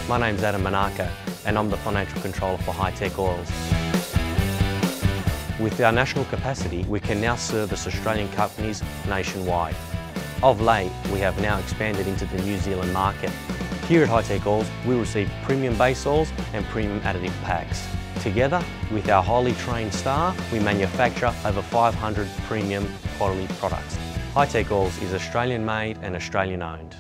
My name's Adam Manaka and I'm the Financial Controller for High Tech Oils. With our national capacity, we can now service Australian companies nationwide. Of late, we have now expanded into the New Zealand market. Here at High Tech Oils, we receive premium base oils and premium additive packs. Together, with our highly trained staff, we manufacture over 500 premium quality products. High Tech Oils is Australian made and Australian owned.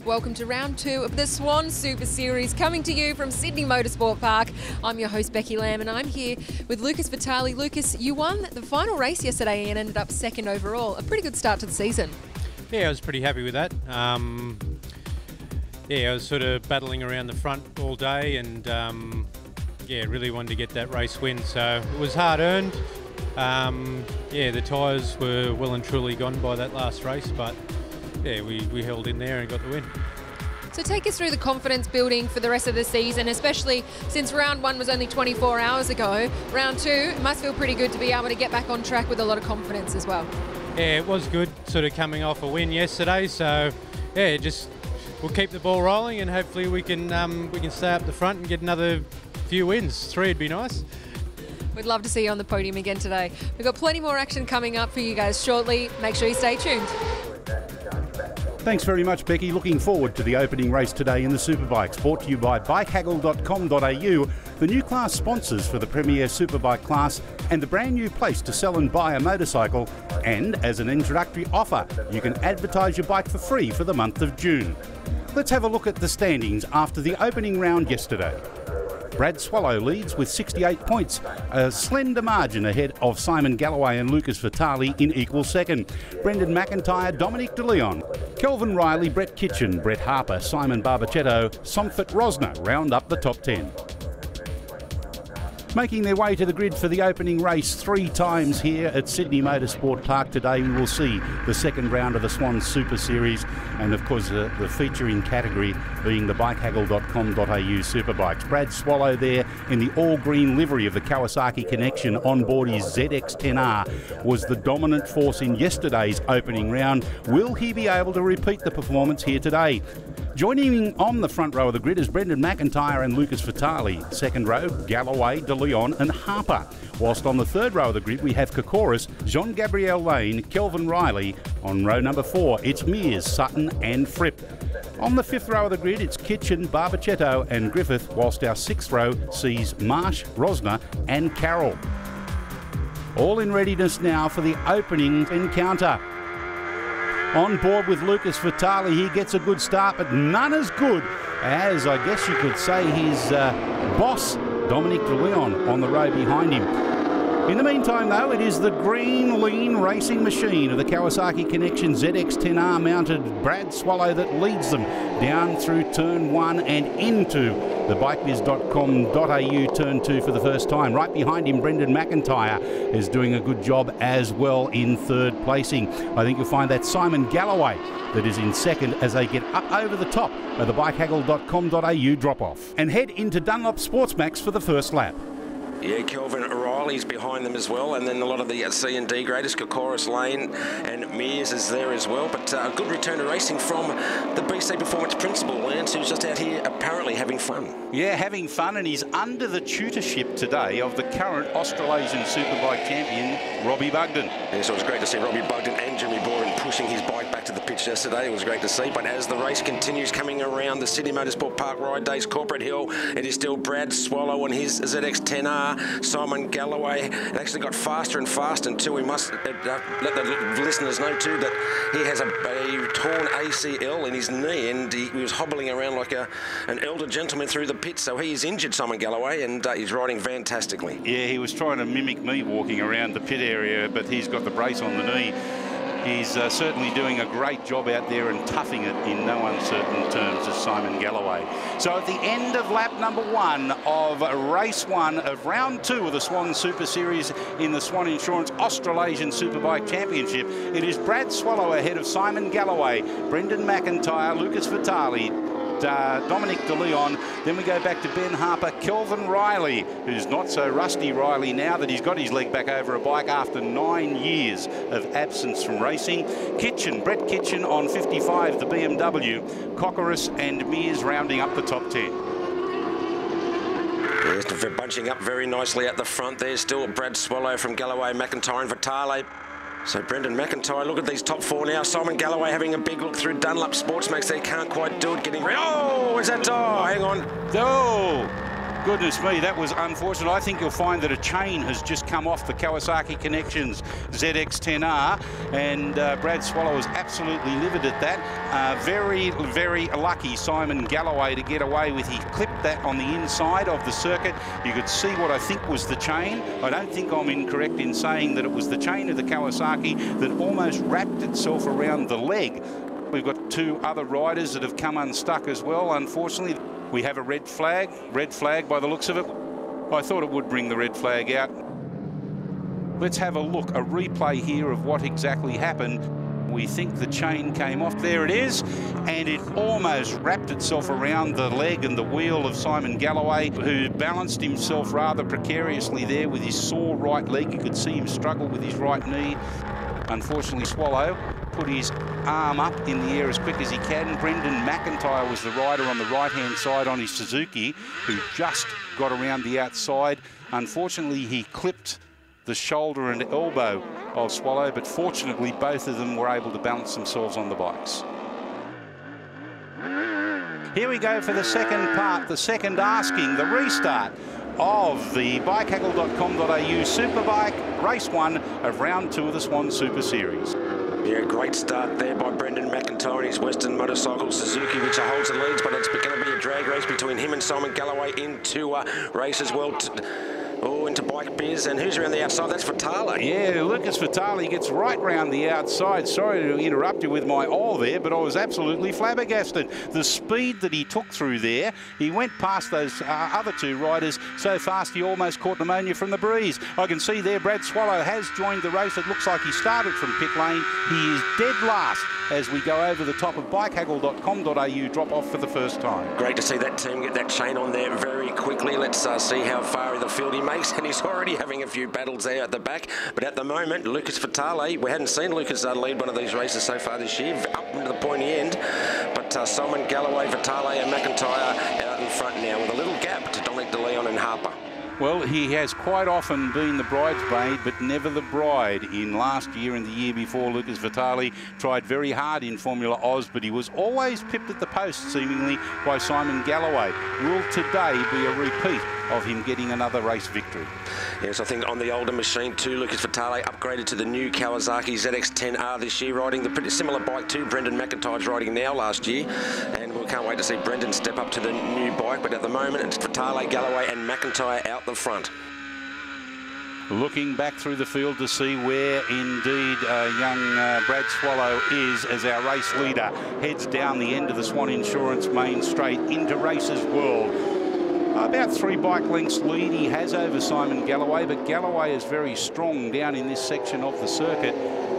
Welcome to round 2 of the Swan Super Series, coming to you from Sydney Motorsport Park. I'm your host, Becky Lamb, and I'm here with Lucas Vitale. Lucas, you won the final race yesterday and ended up second overall. A pretty good start to the season. Yeah, I was pretty happy with that. I was sort of battling around the front all day and really wanted to get that race win. So it was hard earned. The tyres were well and truly gone by that last race, but we held in there and got the win. So take us through the confidence building for the rest of the season, especially since round 1 was only 24 hours ago. Round 2, it must feel pretty good to be able to get back on track with a lot of confidence as well. Yeah, it was good, sort of coming off a win yesterday. So we'll keep the ball rolling and hopefully we can stay up the front and get another few wins. 3 would be nice. We'd love to see you on the podium again today. We've got plenty more action coming up for you guys shortly. Make sure you stay tuned. Thanks very much, Becky. Looking forward to the opening race today in the Superbikes, brought to you by bikehaggle.com.au, the new class sponsors for the premier Superbike class and the brand new place to sell and buy a motorcycle. And as an introductory offer, you can advertise your bike for free for the month of June. Let's have a look at the standings after the opening round yesterday. Brad Swallow leads with 68 points, a slender margin ahead of Simon Galloway and Lucas Vitale in equal second. Brendan McIntyre, Dominic De Leon, Kelvin Riley, Brett Kitchen, Brett Harper, Simon Barbachetto, Somfort Rosner round up the top 10. Making their way to the grid for the opening race 3 times here at Sydney Motorsport Park today, we will see the second round of the Swan Super Series and of course the featuring category being the bikehaggle.com.au Superbikes. Brad Swallow there in the all-green livery of the Kawasaki Connection on board his ZX-10R was the dominant force in yesterday's opening round. Will he be able to repeat the performance here today? Joining him on the front row of the grid is Brendan McIntyre and Lucas Vitale. Second row, Galloway, De Leon and Harper. Whilst on the third row of the grid we have Kokoris, Jean-Gabriel Lane, Kelvin Riley. On row number 4 it's Mears, Sutton and Fripp. On the 5th row of the grid it's Kitchen, Barbachetto and Griffith, whilst our 6th row sees Marsh, Rosner and Carroll. All in readiness now for the opening encounter. On board with Lucas Vitale, he gets a good start, but none as good as, I guess you could say, his boss, Dominic De Leon, on the row behind him. In the meantime, though, it is the green, lean racing machine of the Kawasaki Connection ZX-10R mounted Brad Swallow that leads them down through turn 1 and into the bikebiz.com.au turn 2 for the first time. Right behind him, Brendan McIntyre is doing a good job as well in third placing. I think you'll find that Simon Galloway that is in second as they get up over the top of the bikehaggle.com.au drop-off and head into Dunlop Sportsmax for the first lap. Yeah, Kelvin Riley's behind them as well, and then a lot of the C and D graders, Kokoris, Lane and Mears is there as well. But a good return to racing from the BC Performance Principal, Lance, who's just out here apparently having fun. Yeah, having fun, and he's under the tutorship today of the current Australasian Superbike champion, Robbie Bugden. Yeah, so it was great to see Robbie Bugden and Jimmy Boren pushing his bike back to the pitch finish yesterday. It was great to see. But as the race continues coming around the Sydney Motorsport Park Ride Days Corporate Hill, it is still Brad Swallow on his ZX10R. Simon Galloway. It actually got faster and faster until we must let the listeners know too that he has a torn ACL in his knee, and he was hobbling around like an elder gentleman through the pit. So he is injured, Simon Galloway, and he's riding fantastically. Yeah, he was trying to mimic me walking around the pit area, but he's got the brace on the knee. He's certainly doing a great job out there and toughing it in no uncertain terms as Simon Galloway. So at the end of lap number 1 of race 1 of round 2 of the Swan Super Series in the Swan Insurance Australasian Superbike Championship, it is Brad Swallow ahead of Simon Galloway, Brendan McIntyre, Lucas Vitale, Dominic De Leon. Then we go back to Ben Harper, Kelvin Riley, who's not so rusty Riley now that he's got his leg back over a bike after 9 years of absence from racing. Brett Kitchen on 55, the BMW. Cockerus and Mears rounding up the top 10. Yes, they're bunching up very nicely at the front. There's still Brad Swallow from Galloway, McIntyre and Vitale. So Brendan McIntyre, look at these top 4 now. Simon Galloway having a big look through Dunlop Sportsmax. They can't quite do it, getting ready. Oh, is that? Oh, hang on. Oh, goodness me, that was unfortunate. I think you'll find that a chain has just come off the Kawasaki Connections ZX10R, and Brad Swallow was absolutely livid at that. Very, very lucky Simon Galloway to get away with. He clipped that on the inside of the circuit. You could see what I think was the chain. I don't think I'm incorrect in saying that it was the chain of the Kawasaki that almost wrapped itself around the leg. We've got 2 other riders that have come unstuck as well, unfortunately. We have a red flag by the looks of it. I thought it would bring the red flag out. Let's have a look, a replay here of what exactly happened. We think the chain came off. There it is, and it almost wrapped itself around the leg and the wheel of Simon Galloway, who balanced himself rather precariously there with his sore right leg. You could see him struggle with his right knee. Unfortunately, Swallow put his arm up in the air as quick as he can. Brendan McIntyre was the rider on the right-hand side on his Suzuki, who just got around the outside. Unfortunately, he clipped the shoulder and elbow of Swallow, but fortunately, both of them were able to balance themselves on the bikes. Here we go for the second part, the second asking, the restart of the bikehaggle.com.au Superbike Race 1 of round 2 of the Swan Super Series. Yeah, great start there by Brendan McIntyre and his Western Motorcycle Suzuki, which holds the leads, but it's going to be a drag race between him and Simon Galloway into race as well. Into Bike Biz, and who's around the outside? That's Vitale. Yeah, Lucas Vitale gets right round the outside. Sorry to interrupt you with my all there, but I was absolutely flabbergasted. The speed that he took through there, he went past those other 2 riders so fast he almost caught pneumonia from the breeze. I can see there Brad Swallow has joined the race. It looks like he started from pit lane. He is dead last as we go over the top of bikehaggle.com.au drop off for the first time. Great to see that team get that chain on there very quickly. Let's see how far in the field he makes, and he's already having a few battles there at the back. But at the moment, Lucas Vitale, we hadn't seen Lucas lead one of these races so far this year, up into the pointy end. But Simon Galloway, Vitale and McIntyre out in front now with a little gap to Dominic De Leon and Harper. Well, he has quite often been the bridesmaid, but never the bride. In last year and the year before, Lucas Vitale tried very hard in Formula Oz, but he was always pipped at the post, seemingly, by Simon Galloway. Will today be a repeat of him getting another race victory? Yes, I think on the older machine too, Lucas Vitale upgraded to the new Kawasaki ZX10R this year, riding the pretty similar bike to Brendan McIntyre's riding now last year. And we can't wait to see Brendan step up to the new bike, but at the moment it's Vitale, Galloway and McIntyre out the front. Looking back through the field to see where indeed young Brad Swallow is as our race leader heads down the end of the Swan Insurance main straight into Races World. About 3 bike lengths lead he has over Simon Galloway, but Galloway is very strong down in this section of the circuit.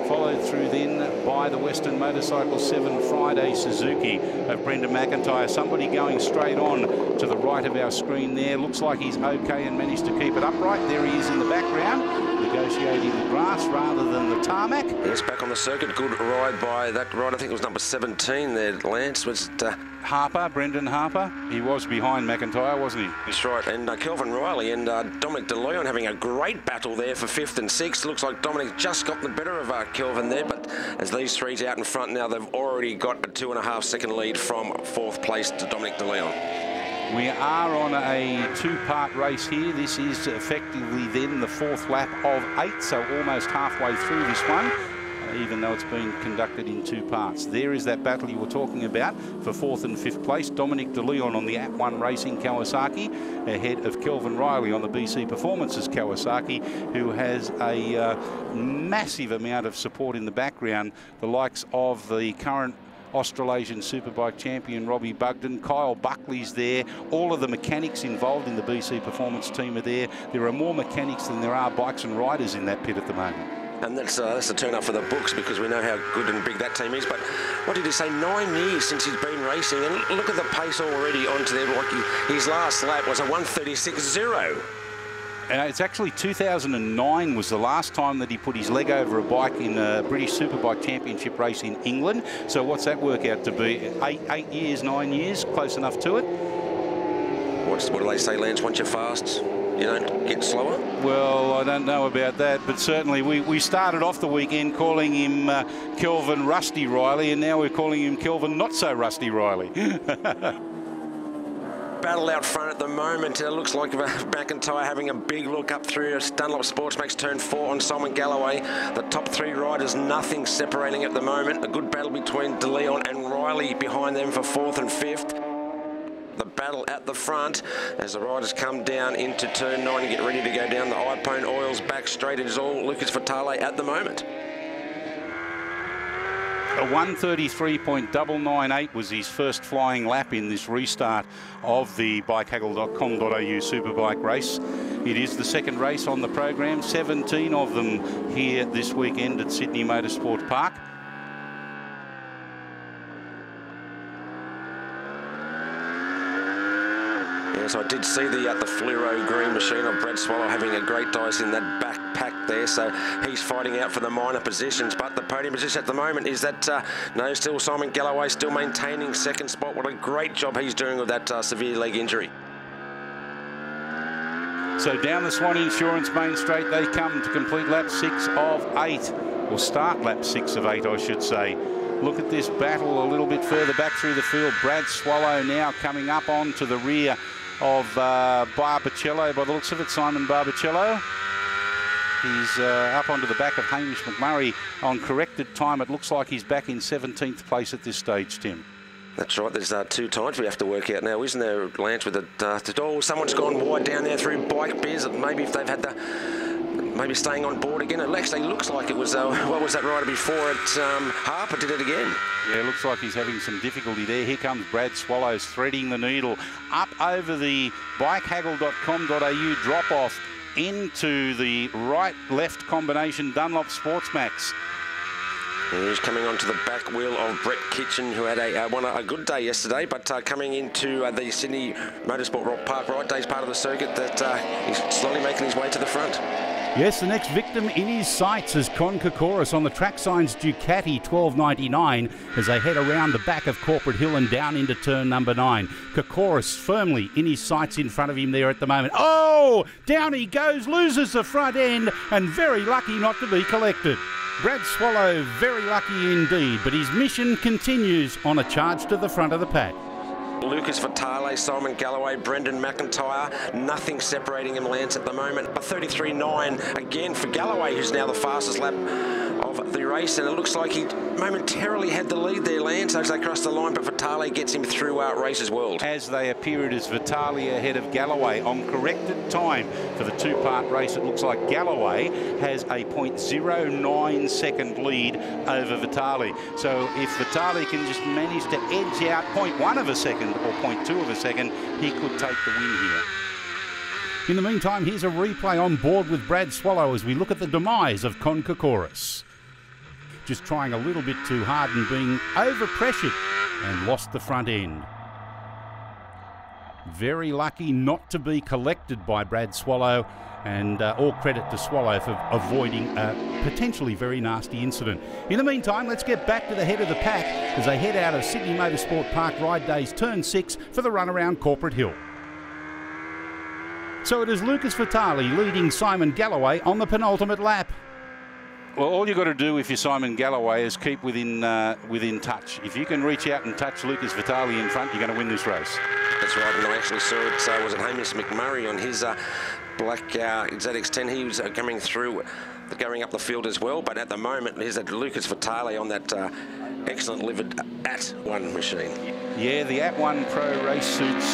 Followed through then by the Western Motorcycle 7 Friday Suzuki of Brendan McIntyre. Somebody going straight on to the right of our screen there. Looks like he's okay and managed to keep it upright. There he is in the background, negotiating the grass rather than the tarmac. Yes, back on the circuit. Good ride by that rider. I think it was number 17 there, Lance. Was Harper, Brendan Harper. He was behind McIntyre, wasn't he? That's right. And Kelvin Riley and Dominic De Leon having a great battle there for 5th and 6th. Looks like Dominic just got the better of Kelvin there, but as these three's out in front now, they've already got a 2.5 second lead from 4th place to Dominic De Leon. We are on a two-part race here. This is effectively then the 4th lap of 8, so almost halfway through this one, even though it's been conducted in 2 parts. There is that battle you were talking about for 4th and 5th place. Dominic De Leon on the @1 Racing Kawasaki, ahead of Kelvin Riley on the BC Performances Kawasaki, who has a massive amount of support in the background. The likes of the current Australasian Superbike champion Robbie Bugden, Kyle Buckley's there, all of the mechanics involved in the BC Performance team are there. There are more mechanics than there are bikes and riders in that pit at the moment. And that's a turn up for the books, because we know how good and big that team is. But what did he say? 9 years since he's been racing, and look at the pace already onto there. Like his last lap was a 1:36.0. It's actually 2009 was the last time that he put his leg over a bike in a British Superbike Championship race in England. So what's that work out to be? 8 years, 9 years, close enough to it. What do they say, Lance? Once you're fast, you don't get slower? Well, I don't know about that, but certainly we started off the weekend calling him Kelvin Rusty Riley, and now we're calling him Kelvin Not So Rusty Riley. Battle out front at the moment. It looks like McIntyre having a big look up through Dunlop Sports makes turn 4 on Simon Galloway. The top 3 riders, nothing separating at the moment. A good battle between De Leon and Riley behind them for 4th and 5th. The battle at the front as the riders come down into turn 9 and get ready to go down the iPone Oils back straight. It is all Lucas Vitale at the moment. A 1:33.998 was his first flying lap in this restart of the bikehaggle.com.au Superbike race. It is the second race on the program, 17 of them here this weekend at Sydney Motorsport Park. Yes, I did see the fluoro green machine of Brad Swallow having a great dice in that backpack there, so he's fighting out for the minor positions, but the podium position at the moment is that, no, still Simon Galloway still maintaining 2nd spot. What a great job he's doing with that severe leg injury. So down the Swan Insurance Main Straight they come to complete lap 6 of 8, or start lap 6 of 8, I should say. Look at this battle a little bit further back through the field. Brad Swallow now coming up onto the rear of Barbacello, by the looks of it, Simon Barbacello. He's up onto the back of Hamish McMurray on corrected time. It looks like he's back in 17th place at this stage, Tim. That's right, there's 2 times we have to work out now, isn't there, Lance, with it? Someone's gone wide down there through Bike Biz. Maybe if they've had maybe staying on board again. It actually looks like it was, what was that rider before it? Harper did it again. Yeah, it looks like he's having some difficulty there. Here comes Brad Swallows threading the needle up over the bikehaggle.com.au drop-off into the right-left combination Dunlop Sportsmax. He's coming onto the back wheel of Brett Kitchen, who had a good day yesterday, but coming into the Sydney Motorsport Park Ride Days part of the circuit, that he's slowly making his way to the front. Yes, the next victim in his sights is Con Kokoris on the track signs Ducati 1299 as they head around the back of Corporate Hill and down into turn number 9. Kokoris firmly in his sights in front of him there at the moment. Oh, down he goes, loses the front end, and very lucky not to be collected. Brad Swallow very lucky indeed, but his mission continues on a charge to the front of the pack. Lucas Vitale, Simon Galloway, Brendan McIntyre, nothing separating him, Lance, at the moment. A 33.9 again for Galloway, who's now the fastest lap of the race, and it looks like he momentarily had the lead there, Lance, as they cross the line, but Vitale gets him through Races World. As they appear, it is Vitale ahead of Galloway on corrected time for the 2-part race. It looks like Galloway has a 0.09 second lead over Vitale. So if Vitale can just manage to edge out 0.1 of a second or 0.2 of a second, he could take the win here. In the meantime, here's a replay on board with Brad Swallow as we look at the demise of Con Kokoris. Just trying a little bit too hard and being over-pressured and lost the front end. Very lucky not to be collected by Brad Swallow, and all credit to Swallow for avoiding a potentially very nasty incident. In the meantime, let's get back to the head of the pack as they head out of Sydney Motorsport Park Ride Days Turn 6 for the run around Corporate Hill. So it is Lucas Vitale leading Simon Galloway on the penultimate lap. Well, all you've got to do if you're Simon Galloway is keep within touch. If you can reach out and touch Lucas Vitale in front, you're going to win this race. That's right, and I actually saw it, was it Hamish McMurray on his black ZX10. He was coming through, going up the field as well, but at the moment, here's Lucas Vitale on that excellent livered At1 machine. Yeah, the At1 Pro race suits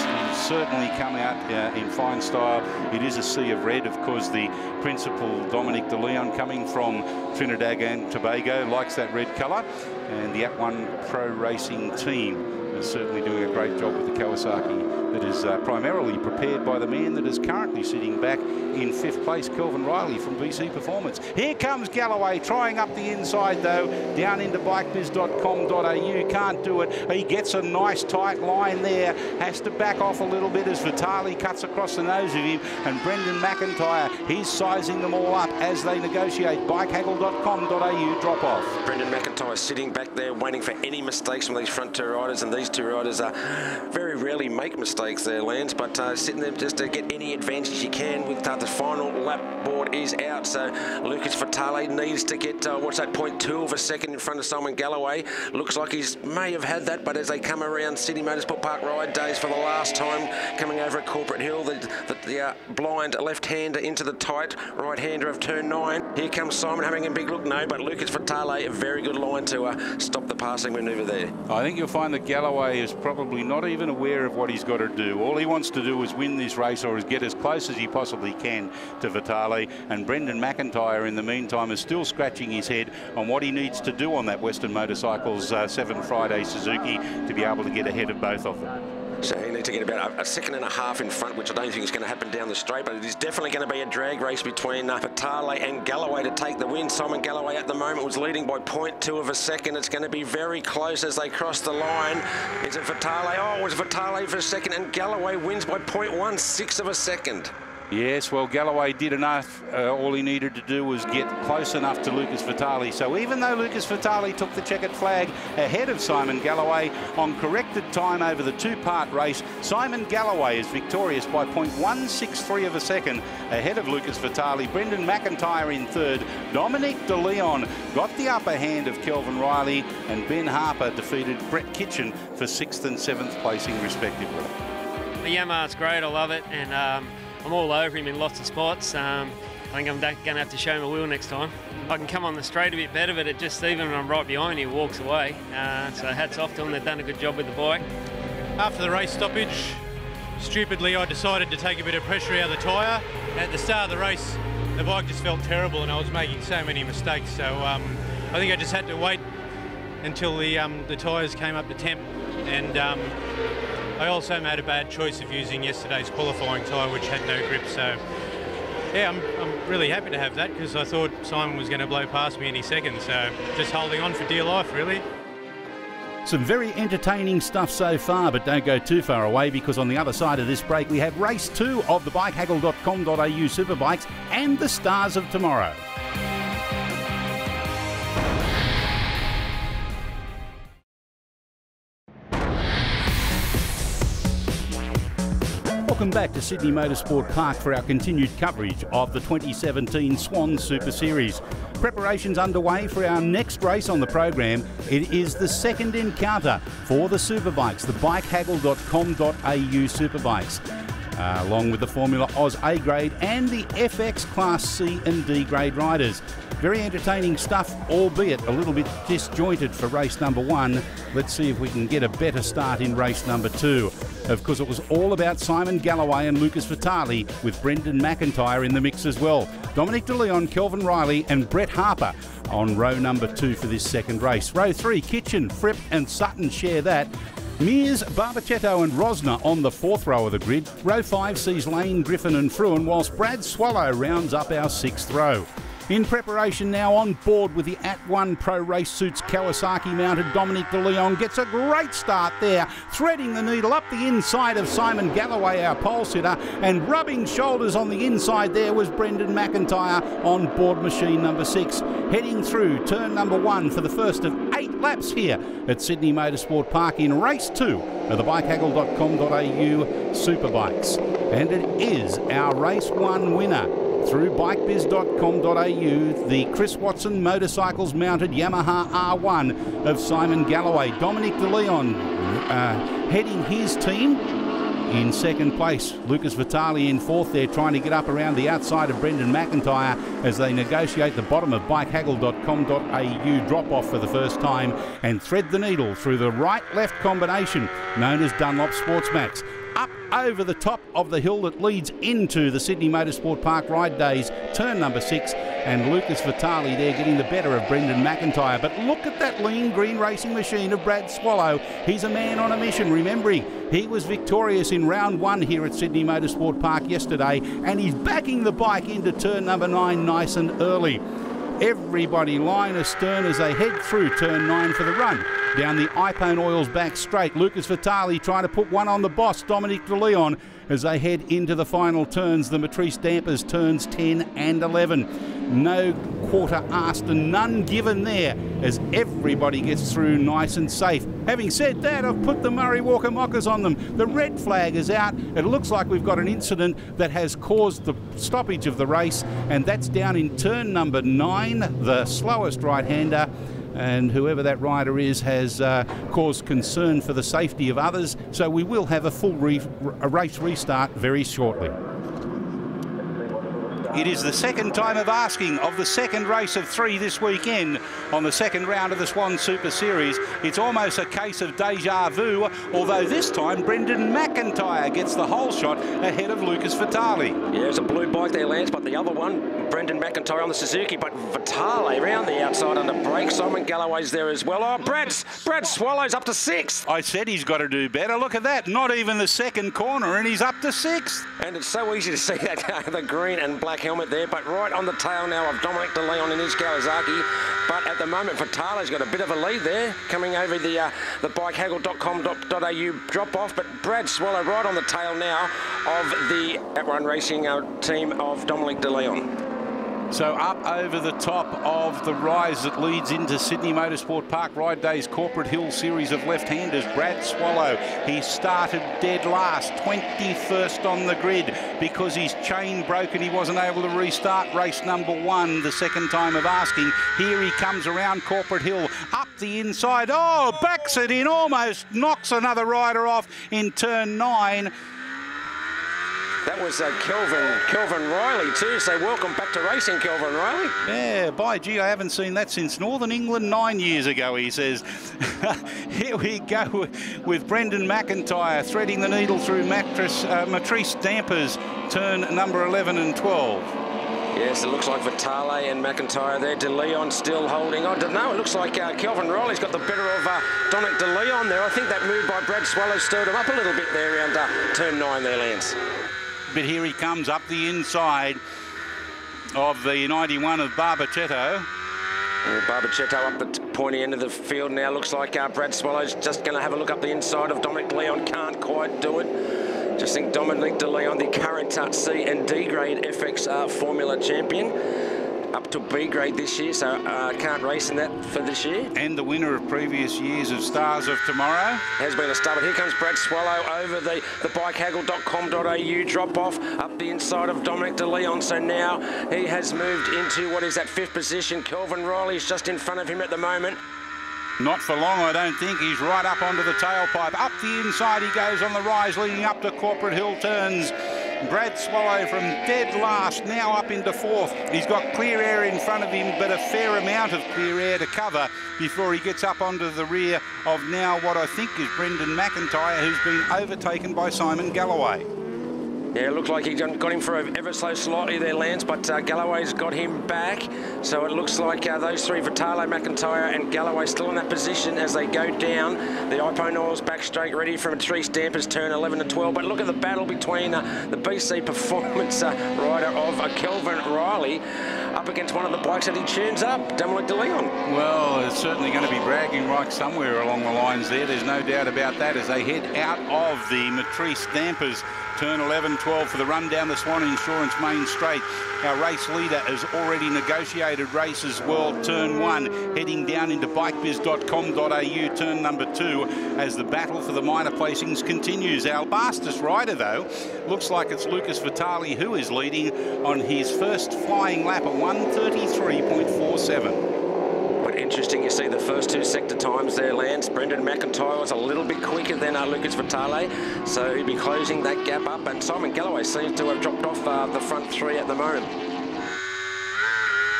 certainly come out in fine style. It is a sea of red. Of course, the principal, Dominic De Leon, coming from Trinidad and Tobago, likes that red colour. And the At1 Pro Racing team is certainly doing a great job with the Kawasaki that is primarily prepared by the man that is currently sitting back in 5th place, Kelvin Riley from BC Performance. Here comes Galloway, trying up the inside though, down into bikebiz.com.au, can't do it. He gets a nice tight line there, has to back off a little bit as Vitale cuts across the nose of him, and Brendan McIntyre, he's sizing them all up as they negotiate. Bikehaggle.com.au drop off. Brendan McIntyre sitting back there waiting for any mistakes from these front two riders, and these two riders very rarely make mistakes there, Lance, but sitting there just to get any advantage you can with the final lap board is out, so Lucas Vitale needs to get, what's that, 0.2 of a second in front of Simon Galloway. Looks like he may have had that, but as they come around Sydney Motorsport Park ride days for the last time, coming over at Corporate Hill, the blind left-hander into the tight right-hander of turn 9. Here comes Simon having a big look, no, but Lucas Vitale, a very good line to stop the passing manoeuvre there. I think you'll find that Galloway is probably not even aware of what he's got to do. All he wants to do is win this race, or is get as close as he possibly can to Vitale, and Brendan McIntyre in the meantime is still scratching his head on what he needs to do on that Western Motorcycles 7 Friday Suzuki to be able to get ahead of both of them. So he needs to get about a second and a half in front, which I don't think is going to happen down the straight, but it is definitely going to be a drag race between Vitale and Galloway to take the win. Simon Galloway at the moment was leading by 0.2 of a second. It's going to be very close as they cross the line. Is it Vitale? Oh, it was Vitale for a second, and Galloway wins by 0.16 of a second. Yes, well, Galloway did enough. All he needed to do was get close enough to Lucas Vitale. So even though Lucas Vitale took the checkered flag ahead of Simon Galloway on corrected time over the two-part race, Simon Galloway is victorious by 0.163 of a second ahead of Lucas Vitale. Brendan McIntyre in third. Dominic De Leon got the upper hand of Kelvin Riley, and Ben Harper defeated Brett Kitchen for 6th and 7th placing respectively. The Yamaha's great, I love it, and I'm all over him in lots of spots. I think I'm going to have to show him a wheel next time. I can come on the straight a bit better, but it just, even when I'm right behind, he walks away. So hats off to him, they've done a good job with the bike. After the race stoppage, stupidly I decided to take a bit of pressure out of the tyre. At the start of the race, the bike just felt terrible and I was making so many mistakes. So I think I just had to wait until the tyres came up to temp, and I also made a bad choice of using yesterday's qualifying tyre, which had no grip. So yeah, I'm really happy to have that, because I thought Simon was going to blow past me any second. So just holding on for dear life, really. Some very entertaining stuff so far, but don't go too far away, because on the other side of this break we have race 2 of the bikehaggle.com.au Superbikes and the stars of tomorrow. Welcome back to Sydney Motorsport Park for our continued coverage of the 2017 Swan Super Series. Preparations underway for our next race on the program. It is the second encounter for the Superbikes, the bikehaggle.com.au Superbikes, along with the Formula Oz A grade and the FX Class C and D grade riders. Very entertaining stuff, albeit a little bit disjointed for race number 1. Let's see if we can get a better start in race number 2. Of course, it was all about Simon Galloway and Lucas Vitale, with Brendan McIntyre in the mix as well. Dominic De Leon, Kelvin Riley and Brett Harper on row number 2 for this second race. Row 3, Kitchen, Fripp and Sutton share that. Mears, Barbachetto and Rosner on the 4th row of the grid. Row 5 sees Lane, Griffin and Fruin, whilst Brad Swallow rounds up our 6th row. In preparation now, on board with the At1 Pro Race Suits Kawasaki mounted Dominic De Leon gets a great start there, threading the needle up the inside of Simon Galloway, our pole sitter, and rubbing shoulders on the inside there was Brendan McIntyre on board machine number 6. Heading through turn number 1 for the first of 8 laps here at Sydney Motorsport Park in race 2 of the bikehaggle.com.au Superbikes. And it is our race 1 winner through bikebiz.com.au, the Chris Watson Motorcycles Mounted Yamaha R1 of Simon Galloway. Dominic De Leon heading his team in second place. Lucas Vitali in fourth there, trying to get up around the outside of Brendan McIntyre as they negotiate the bottom of bikehaggle.com.au drop-off for the first time and thread the needle through the right-left combination known as Dunlop Sportsmax. Up over the top of the hill that leads into the Sydney Motorsport Park Ride Days, turn number 6, and Lucas Vitali there getting the better of Brendan McIntyre. But look at that lean green racing machine of Brad Swallow. He's a man on a mission, remembering he was victorious in round 1 here at Sydney Motorsport Park yesterday, and he's backing the bike into turn number 9 nice and early. Everybody line astern as they head through turn 9 for the run down the Ipone Oils back straight. Lucas Vitali trying to put one on the boss, Dominic De Leon, as they head into the final turns, the Matrice Dampers turns 10 and 11. No quarter asked and none given there as everybody gets through nice and safe. Having said that, I've put the Murray Walker mockers on them. The red flag is out. It looks like we've got an incident that has caused the stoppage of the race, and that's down in turn number 9, the slowest right-hander. And whoever that rider is has caused concern for the safety of others, so we will have a full race restart very shortly. It is the second time of asking of the second race of 3 this weekend on the second round of the Swan Super Series. It's almost a case of deja vu, although this time Brendan McIntyre gets the whole shot ahead of Lucas Vitali. Yeah, there's a blue bike there, Lance, but the other one, Brendan McIntyre on the Suzuki, but Vitali around the outside under brake. Simon Galloway's there as well. Oh, Brad Swallow's up to 6th. I said he's got to do better. Look at that. Not even the second corner, and he's up to 6th. And it's so easy to see that the green and black helmet there, but right on the tail now of Dominic De Leon and his Kawasaki. But at the moment, Vitali's got a bit of a lead there, coming over the bikehaggle.com.au drop-off. But Brad Swallow right on the tail now of the Outrun Racing team of Dominic De Leon. So up over the top of the rise that leads into Sydney Motorsport Park Ride Days Corporate Hill Series of left-handers, Brad Swallow. He started dead last, 21st on the grid because his chain broke and he wasn't able to restart race number 1 the second time of asking. Here he comes around Corporate Hill, up the inside. Oh, backs it in, almost knocks another rider off in turn 9. That was Kelvin Riley too, so welcome back to racing, Kelvin Riley. Yeah, by gee, I haven't seen that since Northern England 9 years ago, he says. Here we go with Brendan McIntyre threading the needle through Matrice Dampers, turn number 11 and 12. Yes, it looks like Vitali and McIntyre there. De Leon still holding on. No, it looks like Kelvin Riley's got the better of Dominic De Leon there. I think that move by Brad Swallow stirred him up a little bit there around turn 9 there, Lance. But here he comes up the inside of the 91 of Barbachetto. Barbachetto up the pointy end of the field now. Looks like Brad Swallow's just going to have a look up the inside of Dominic De Leon. Can't quite do it. Just think Dominic De Leon, the current C and D grade FX Formula champion, up to B grade this year, so can't race in that for this year. And the winner of previous years of Stars of Tomorrow. Has been a star, but here comes Brad Swallow over the bikehaggle.com.au drop-off, up the inside of Dominic De Leon, so now he has moved into what is that 5th position. Kelvin Riley's just in front of him at the moment. Not for long, I don't think. He's right up onto the tailpipe. Up the inside he goes on the rise, leading up to Corporate Hill turns. Brad Swallow from dead last, now up into 4th. He's got clear air in front of him, but a fair amount of clear air to cover before he gets up onto the rear of now what I think is Brendan McIntyre, who's been overtaken by Simon Galloway. Yeah, it looks like he got him for ever so slightly there, Lance, but Galloway's got him back. So it looks like those 3, Vitali, McIntyre and Galloway, still in that position as they go down. The Ipone Oils back straight, ready for Matrice Dampers, turn 11 and 12. But look at the battle between the BC Performance rider of Kelvin Riley up against one of the bikes that he tunes up, Dominic De Leon. Well, it's certainly going to be bragging rights somewhere along the lines there. There's no doubt about that as they head out of the Matrice Dampers, Turn 11, 12 for the run down the Swan Insurance Main Straight. Our race leader has already negotiated races world. Turn 1, heading down into bikebiz.com.au, turn number 2, as the battle for the minor placings continues. Our fastest rider, though, looks like it's Lucas Vitali, who is leading on his first flying lap at 1:33.47. But interesting, you see the first 2 sector times there, Lance. Brendan McIntyre was a little bit quicker than Lucas Vitale, so he'll be closing that gap up. And Simon Galloway seems to have dropped off the front 3 at the moment.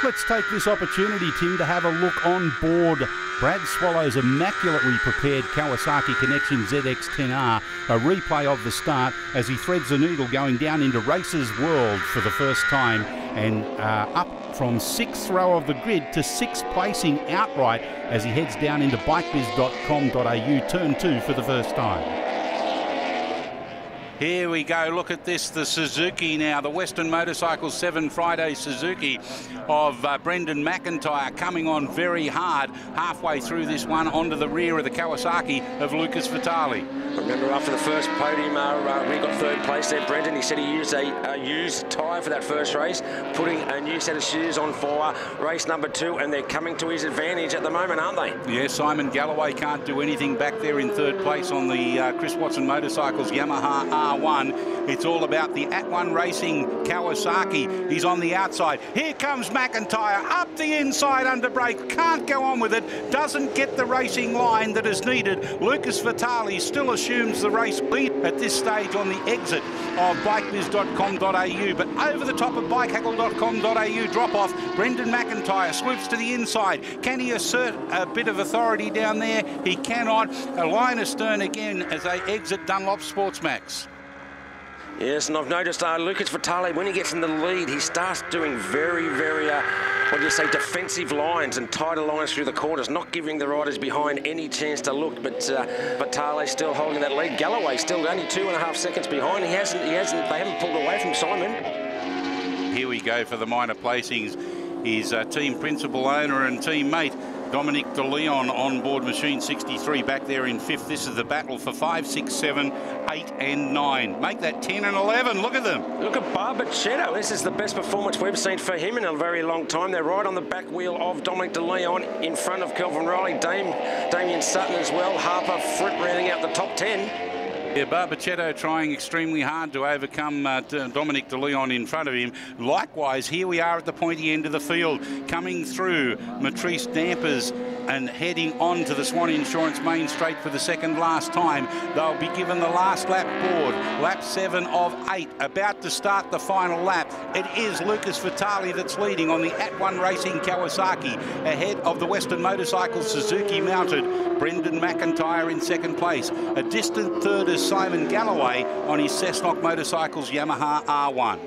Let's take this opportunity, Tim, to have a look on board Brad Swallow's immaculately prepared Kawasaki Connection ZX-10R, a replay of the start as he threads the needle going down into Races World for the first time, and up from 6th row of the grid to 6th placing outright as he heads down into bikebiz.com.au, turn 2 for the first time. Here we go, look at this, the Suzuki now, the Western Motorcycles 7 Friday Suzuki of Brendan McIntyre coming on very hard halfway through this one onto the rear of the Kawasaki of Lucas Vitali. Remember, after the first podium, we got 3rd place there, Brendan. He said he used a used tyre for that first race, putting a new set of shoes on for race number 2, and they're coming to his advantage at the moment, aren't they? Yeah, Simon Galloway can't do anything back there in 3rd place on the Chris Watson Motorcycles Yamaha R1. It's all about the At1 Racing Kawasaki. He's on the outside. Here comes McIntyre up the inside under brake. Can't go on with it. Doesn't get the racing line that is needed. Lucas Vitali still assumes the race lead at this stage on the exit of bikebiz.com.au, but over the top of bikehackle.com.au drop off, Brendan McIntyre swoops to the inside. Can he assert a bit of authority down there? He cannot. A line astern again as they exit Dunlop Sportsmax. Yes, and I've noticed Lucas Vitale, when he gets in the lead, he starts doing very, what do you say, defensive lines and tighter lines through the corners, not giving the riders behind any chance to look. But Vitale still holding that lead. Galloway still only 2.5 seconds behind. They haven't pulled away from Simon. Here we go for the minor placings. His team principal owner and teammate Dominic De Leon on board machine 63 back there in 5th. This is the battle for 5, 6, 7, 8 and 9. Make that 10 and 11. Look at them. Look at Barbachetto. This is the best performance we've seen for him in a very long time. They're right on the back wheel of Dominic De Leon in front of Kelvin Riley, Damien Sutton as well. Harper Fripp rounding out the top 10. Yeah, Barbachetto trying extremely hard to overcome Dominic De Leon in front of him. Likewise, here we are at the pointy end of the field, coming through Matrice Dampers and heading on to the Swan Insurance Main Straight for the second last time. They'll be given the last lap board, lap 7 of 8, about to start the final lap. It is Lucas Vitali that's leading on the At1 Racing Kawasaki, ahead of the Western Motorcycles Suzuki mounted Brendan McIntyre in 2nd place. A distant 3rd is Simon Galloway on his Cessnock Motorcycles Yamaha R1.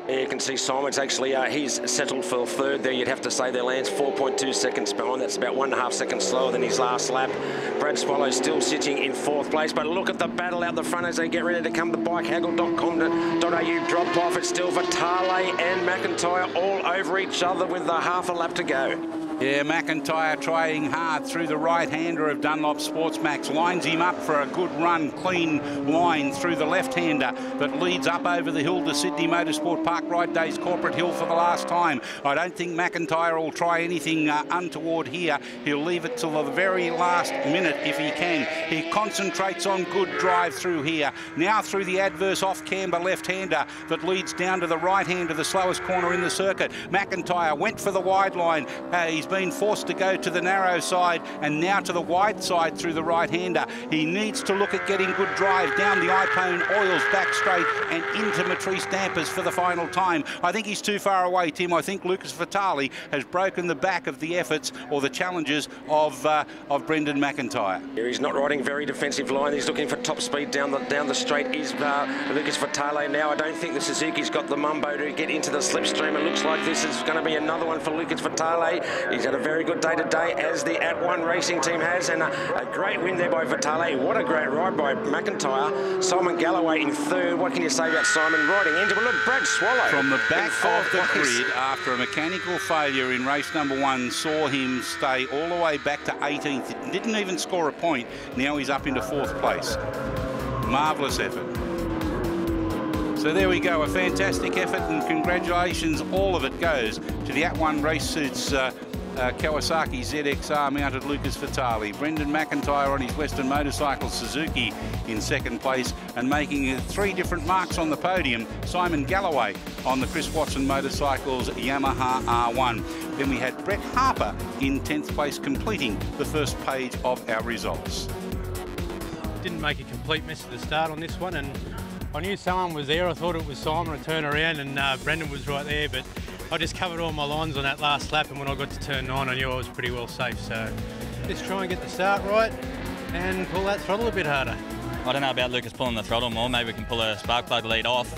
You can see Simon's actually, he's settled for 3rd there. You'd have to say their land's 4.2 seconds behind. That's about 1.5 seconds slower than his last lap. Brad Swallow still sitting in 4th place, but look at the battle out the front as they get ready to come. The bikehaggle.com.au drop off. It's still Vitale and McIntyre all over each other with the half a lap to go. Yeah, McIntyre trying hard through the right-hander of Dunlop Sportsmax. Lines him up for a good run, clean line through the left-hander that leads up over the hill to Sydney Motorsport Park, Ride Days Corporate Hill for the last time. I don't think McIntyre will try anything untoward here. He'll leave it till the very last minute if he can. He concentrates on good drive through here. Now through the adverse off-camber left-hander that leads down to the right-hander, the slowest corner in the circuit. McIntyre went for the wide line. He's been forced to go to the narrow side and now to the wide side through the right-hander. He needs to look at getting good drive down the iPhone oils back straight and into Matrice Dampers for the final time. I think he's too far away, Tim. I think Lucas Vitali has broken the back of the efforts or the challenges of Brendan McIntyre. Yeah, he's not riding very defensive line. He's looking for top speed down the straight. Is Lucas Vitali now? I don't think the Suzuki's got the mumbo to get into the slipstream. It looks like this is going to be another one for Lucas Vitali. He's had a very good day today, as the At1 racing team has, and a great win there by Vitali. What a great ride by McIntyre. Simon Galloway in 3rd. What can you say about Simon riding into it? Look, Brad Swallow from the back of the grid after a mechanical failure in race number 1 saw him stay all the way back to 18th. Didn't even score a point. Now he's up into 4th place. Marvellous effort. So there we go, a fantastic effort, and congratulations, all of it goes to the At-One Race Suits Kawasaki ZXR mounted Lucas Vitale. Brendan McIntyre on his Western Motorcycle Suzuki in second place, and making 3 different marks on the podium, Simon Galloway on the Chris Watson Motorcycles Yamaha R1. Then we had Brett Harper in 10th place, completing the first page of our results. Didn't make a complete mess at the start on this one, and I knew someone was there. I thought it was Simon. I turned around and Brendan was right there, but I just covered all my lines on that last lap, and when I got to turn 9 I knew I was pretty well safe. So just try and get the start right and pull that throttle a bit harder. I don't know about Lucas pulling the throttle more. Maybe we can pull a spark plug lead off.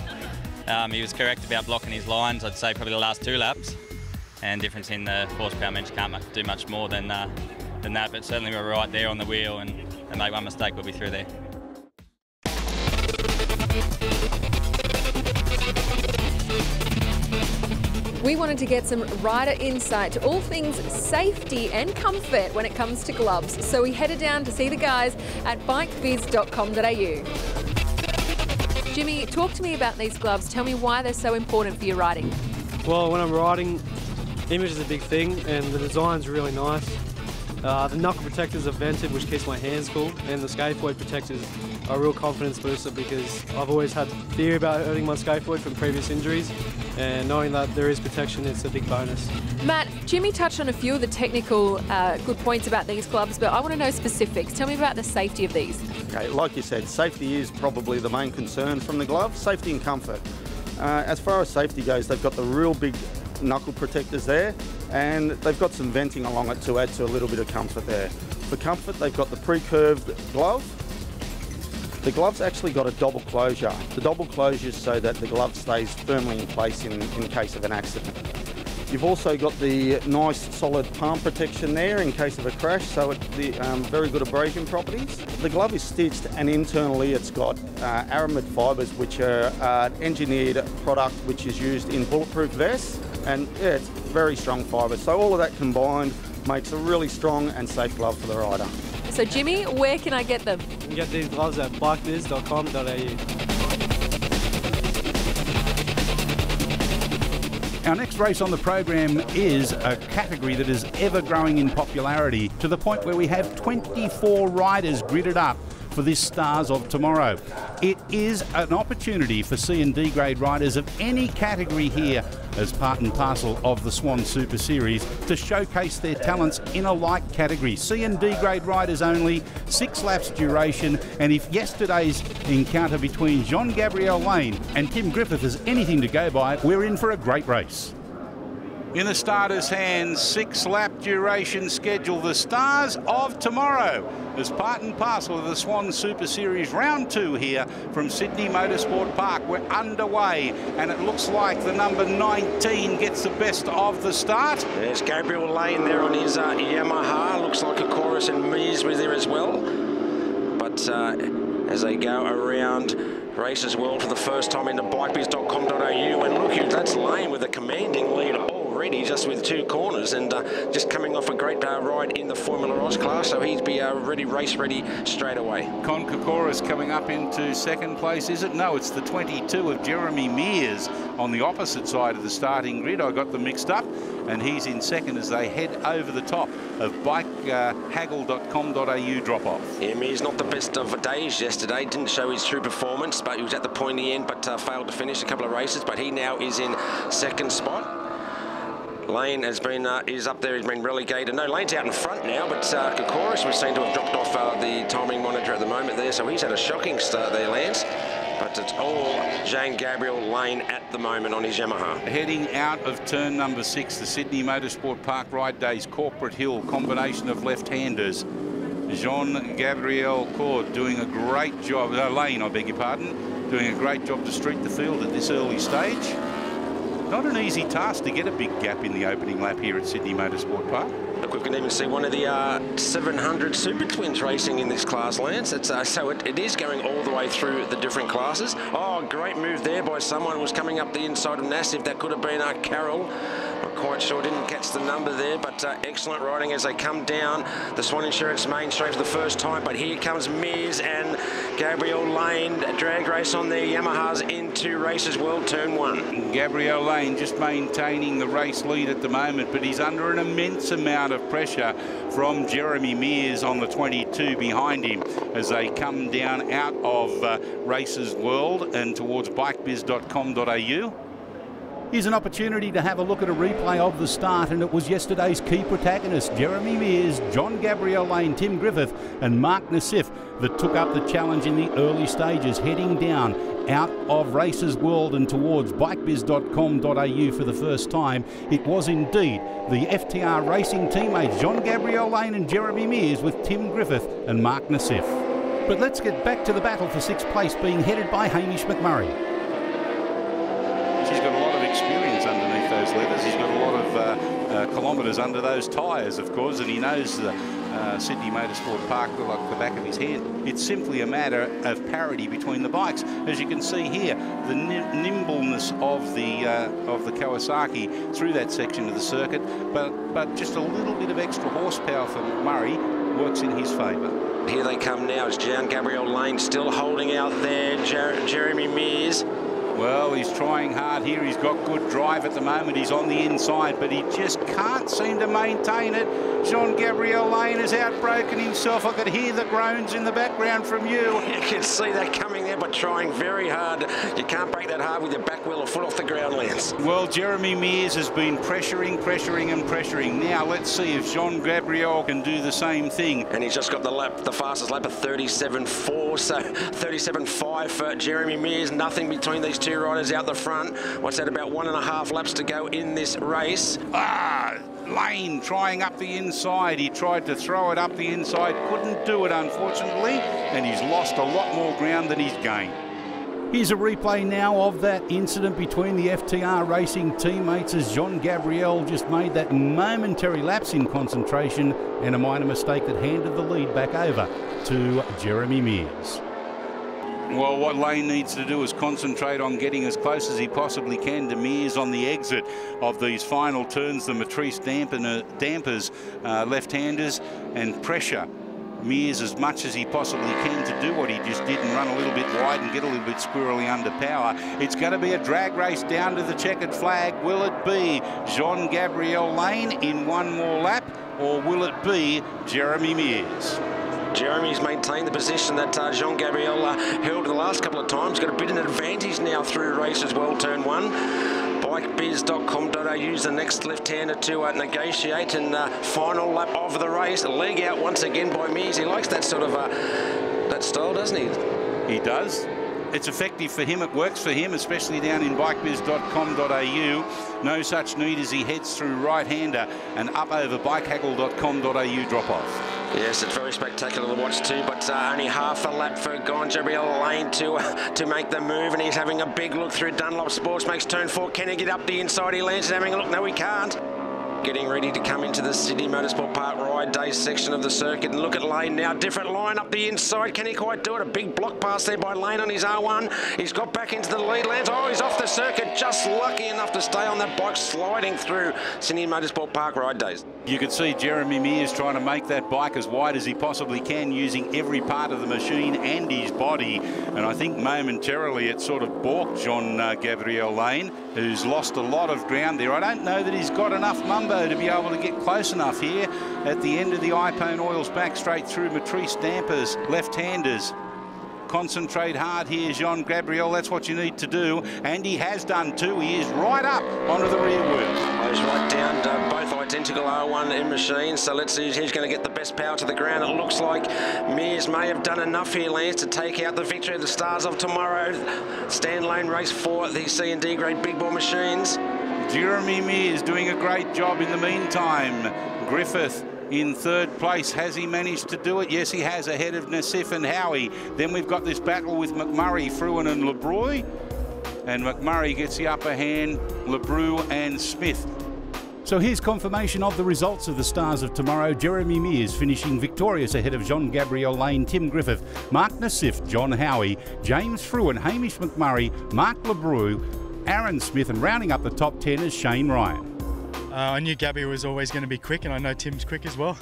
He was correct about blocking his lines. I'd say probably the last 2 laps, and difference in the horsepower meant you can't do much more than that, but certainly we're right there on the wheel, and they make one mistake, we'll be through there. We wanted to get some rider insight to all things safety and comfort when it comes to gloves. So we headed down to see the guys at bikebiz.com.au. Jimmy, talk to me about these gloves. Tell me why they're so important for your riding. Well, when I'm riding, image is a big thing, and the design's really nice. The knuckle protectors are vented, which keeps my hands cool, and the scaphoid protectors are a real confidence booster, because I've always had fear about hurting my scaphoid from previous injuries, and knowing that there is protection, it's a big bonus. Matt, Jimmy touched on a few of the technical good points about these gloves, but I want to know specifics. Tell me about the safety of these. Okay, like you said, safety is probably the main concern from the glove, safety and comfort. As far as safety goes, they've got the real big knuckle protectors there, and they've got some venting along it to add to a little bit of comfort there. For comfort, they've got the pre-curved glove. The glove's actually got a double closure. The double closure is so that the glove stays firmly in place in case of an accident. You've also got the nice solid palm protection there in case of a crash, so it's very good abrasion properties. The glove is stitched, and internally it's got aramid fibres, which are an engineered product which is used in bulletproof vests, and yeah, it's very strong fibre. So all of that combined makes a really strong and safe glove for the rider. So Jimmy, where can I get them? You can get these gloves at bikebiz.com.au. Our next race on the program is a category that is ever growing in popularity, to the point where we have 24 riders gridded up for this Stars of Tomorrow. It is an opportunity for C and D grade riders of any category here, as part and parcel of the Swan Super Series, to showcase their talents in a like category. C and D grade riders only, 6 laps duration, and if yesterday's encounter between Jean-Gabriel Lane and Tim Griffith is anything to go by, we're in for a great race. In the starter's hands, 6 lap duration schedule, the Stars of Tomorrow, as part and parcel of the Swan Super Series round 2 here from Sydney Motorsport Park. We're underway, and it looks like the number 19 gets the best of the start. There's Gabriel Lane there on his Yamaha. Looks like a chorus and Mears was there as well. But as they go around Races World for the first time into bikebiz.com.au, and look, that's Lane with a commanding lead already, just with 2 corners, and just coming off a great ride in the Formula Oz class, so he'd be race ready straight away. Con Kokoris coming up into second place, is it? No, it's the 22 of Jeremy Mears on the opposite side of the starting grid. I got them mixed up, and he's in second as they head over the top of bikehaggle.com.au drop-off. Yeah, Mears not the best of days yesterday, didn't show his true performance, but he was at the pointy end, but failed to finish a couple of races, but he now is in second spot. Lane has been is up there. He's been relegated. No, Lane's out in front now, but Kokoris was seen to have dropped off the timing monitor at the moment there, so he's had a shocking start there, Lance. But it's all Jean-Gabriel Lane at the moment on his Yamaha. Heading out of turn number 6, the Sydney Motorsport Park Ride Days Corporate Hill, combination of left-handers. Jean-Gabriel Cord doing a great job, Lane, I beg your pardon, doing a great job to streak the field at this early stage. Not an easy task to get a big gap in the opening lap here at Sydney Motorsport Park. Look, we can even see one of the 700 Super Twins racing in this class, Lance. It's, so it is going all the way through the different classes. Oh, great move there by someone who was coming up the inside of Nassif. That could have been Carol. Not quite sure. Didn't catch the number there, but excellent riding as they come down the Swan Insurance main stream for the first time. But here comes Mears and Gabriel Lane, drag race on their Yamahas into Races World Turn 1. Gabriel Lane just maintaining the race lead at the moment, but he's under an immense amount of pressure from Jeremy Mears on the 22 behind him as they come down out of Races World and towards bikebiz.com.au. Here's an opportunity to have a look at a replay of the start, and it was yesterday's key protagonists, Jeremy Mears, John Gabriel Lane, Tim Griffith and Mark Nassif, that took up the challenge in the early stages, heading down out of Races World and towards bikebiz.com.au for the first time. It was indeed the FTR racing teammates, John Gabriel Lane and Jeremy Mears, with Tim Griffith and Mark Nassif. But let's get back to the battle for sixth place, being headed by Hamish McMurray. He's got a lot of experience underneath those leathers. He's got a lot of kilometres under those tyres, of course, and he knows the Sydney Motorsport Park like the back of his hand. It's simply a matter of parity between the bikes. As you can see here, the nimbleness of the Kawasaki through that section of the circuit, but just a little bit of extra horsepower for McMurray works in his favour. Here they come now. It's John Gabriel Lane still holding out there. Jeremy Mears. Well, he's trying hard here. He's got good drive at the moment. He's on the inside, but he just can't seem to maintain it. Jean Gabriel Lane has outbroken himself. I could hear the groans in the background from you. You can see that coming there, but trying very hard. You can't break that hard with your back wheel or foot off the ground, Lance. Well, Jeremy Mears has been pressuring and pressuring. Now let's see if Jean Gabriel can do the same thing. And he's just got the fastest lap of 37.4, so 37.5 for Jeremy Mears. Nothing between these two riders out the front. What's that, about 1.5 laps to go in this race? Lane trying up the inside. He tried to throw it up the inside, couldn't do it unfortunately, and he's lost a lot more ground than he's gained. Here's a replay now of that incident between the FTR racing teammates as John Gabriel just made that momentary lapse in concentration and a minor mistake that handed the lead back over to Jeremy Mears. Well, what Lane needs to do is concentrate on getting as close as he possibly can to Mears on the exit of these final turns, the Matrice dampers, left-handers, and pressure Mears as much as he possibly can to do what he just did and run a little bit wide and get a little bit squirrely under power. It's going to be a drag race down to the checkered flag. Will it be Jean Gabriel Lane in one more lap, or will it be Jeremy Mears? Jeremy's maintained the position that Jean Gabriel held the last couple of times. Got a bit of an advantage now through Races World Turn 1. Bikebiz.com.au is the next left-hander to negotiate, and final lap of the race. A leg out once again by Mears. He likes that sort of that style, doesn't he? He does. It's effective for him. It works for him, especially down in bikebiz.com.au. No such need as he heads through right-hander and up over bikehaggle.com.au drop-off. Yes, it's very spectacular to watch too, but only half a lap for Gabriel Lane to make the move, and he's having a big look through Dunlop Sports. Makes turn 4. Can he get up the inside? He lands having a look. No, he can't. Getting ready to come into the Sydney Motorsport Park Ride Day section of the circuit, and look at Lane now. Different line up the inside. Can he quite do it? A big block pass there by Lane on his R1. He's got back into the lead. Lands. Oh, he's off the circuit. Just lucky enough to stay on that bike, sliding through Sydney Motorsport Park Ride Days. You could see Jeremy Mears trying to make that bike as wide as he possibly can, using every part of the machine and his body. And I think momentarily it sort of balked Jean Gabriel Lane, who's lost a lot of ground there. I don't know that he's got enough mumbo to be able to get close enough here at the end of the iPone oils, back straight through Matrice dampers, left-handers. Concentrate hard here, Jean Gabriel. That's what you need to do, and he has done too. He is right up onto the rear wheel. He's right down to both identical R1 in machines, so let's see who's going to get the best power to the ground. It looks like Mears may have done enough here, Lance, to take out the victory of the Stars of Tomorrow stand lane race for the C&D grade big bore machines. Jeremy Mears doing a great job in the meantime. Griffith in third place. Has he managed to do it? Yes, he has, ahead of Nassif and Howie. Then we've got this battle with McMurray, Fruin and LeBroy. And McMurray gets the upper hand, LeBrew and Smith. So here's confirmation of the results of the Stars of Tomorrow. Jeremy Mears finishing victorious ahead of Jean Gabriel Lane, Tim Griffith, Mark Nassif, John Howie, James Fruin, Hamish McMurray, Mark LeBrew, Aaron Smith, and rounding up the top 10 is Shane Ryan. I knew Gabby was always going to be quick, and I know Tim's quick as well.